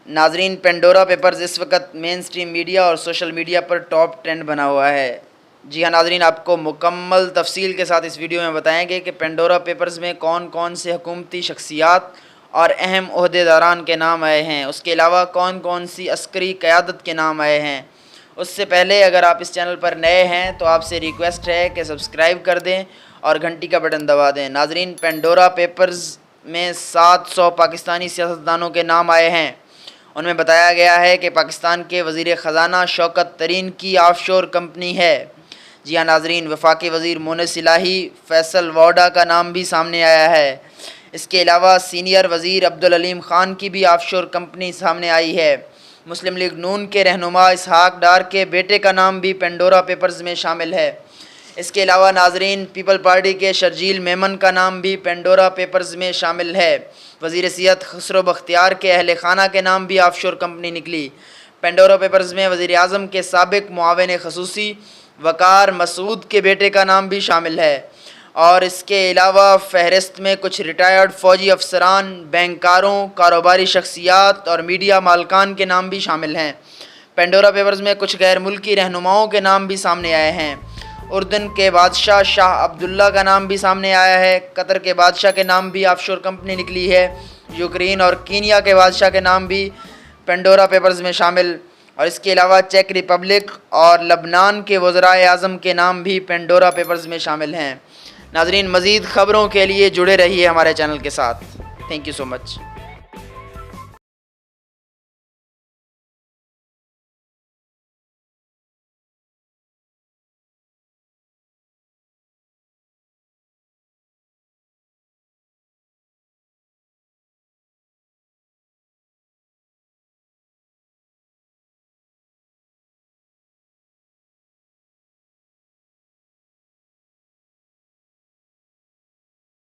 ناظرین، Pandora papers اس وقت مین stream media اور سوشل میڈیا پر ٹاپ ٹرینڈ بنا ہوا ہے۔ جی ہاں ناظرین، آپ کو مکمل تفصیل کے ساتھ اس ویڈیو میں بتائیں گے کہ پینڈورا پیپرز میں کون کون سے حکومتی شخصیات اور اہم عہدیداران کے نام آئے ہیں، اس کے علاوہ کون کون سی عسکری قیادت کے نام آئے ہیں۔ اس سے پہلے اگر آپ اس چینل پر نئے ہیں تو آپ سے ریکویسٹ ہے کہ سبسکرائب کر دیں اور گھنٹی کا بٹن دبا دیں۔ ناظرین، پینڈورا پیپرز میں 700 پاکستانی سیاستدانوں کے نام آئے ہیں۔ ان میں بتایا گیا ہے کہ پاکستان کے وزیر خزانہ شوکت ترین کی آف شور کمپنی ہے۔ جی ہاں ناظرین، وفاقی وزیر مونس الہی فیصل ووڈا کا نام بھی سامنے آیا ہے۔ اس کے علاوہ سینئر وزیر عبدالعلیم خان کی بھی آف شور کمپنی سامنے آئی ہے۔ مسلم لیگ نون کے رہنما اسحاق ڈار کے بیٹے کا نام بھی پینڈورا پیپرز میں شامل ہے۔ اس کے علاوہ ناظرین، پیپل پارٹی کے شرجیل میمن کا نام بھی پینڈورا پیپرز میں شامل ہے۔ وزیر صحت خسرو بختیار کے اہل خانہ کے نام بھی آف شور کمپنی نکلی۔ پینڈورا پیپرز میں وزیر اعظم کے سابق معاون خصوصی وقار مسعود کے بیٹے کا نام بھی شامل ہے، اور اس کے علاوہ فہرست میں کچھ ریٹائرڈ فوجی افسران، بینکاروں، کاروباری شخصیات اور میڈیا مالکان کے نام بھی شامل ہیں۔ پینڈورا پیپرز میں کچھ غیر ملکی رہنماؤں کے نام بھی سامنے آئے ہیں۔ اردن کے بادشاہ شاہ عبداللہ کا نام بھی سامنے آیا ہے۔ قطر کے بادشاہ کے نام بھی آف شور کمپنی نکلی ہے۔ یوکرین اور کینیا کے بادشاہ کے نام بھی پینڈورا پیپرز میں شامل، اور اس کے علاوہ چیک ریپبلک اور لبنان کے وزرائے اعظم کے نام بھی پینڈورا پیپرز میں شامل ہیں۔ ناظرین، مزید خبروں کے لیے جڑے رہیے ہمارے چینل کے ساتھ۔ Thank you so much.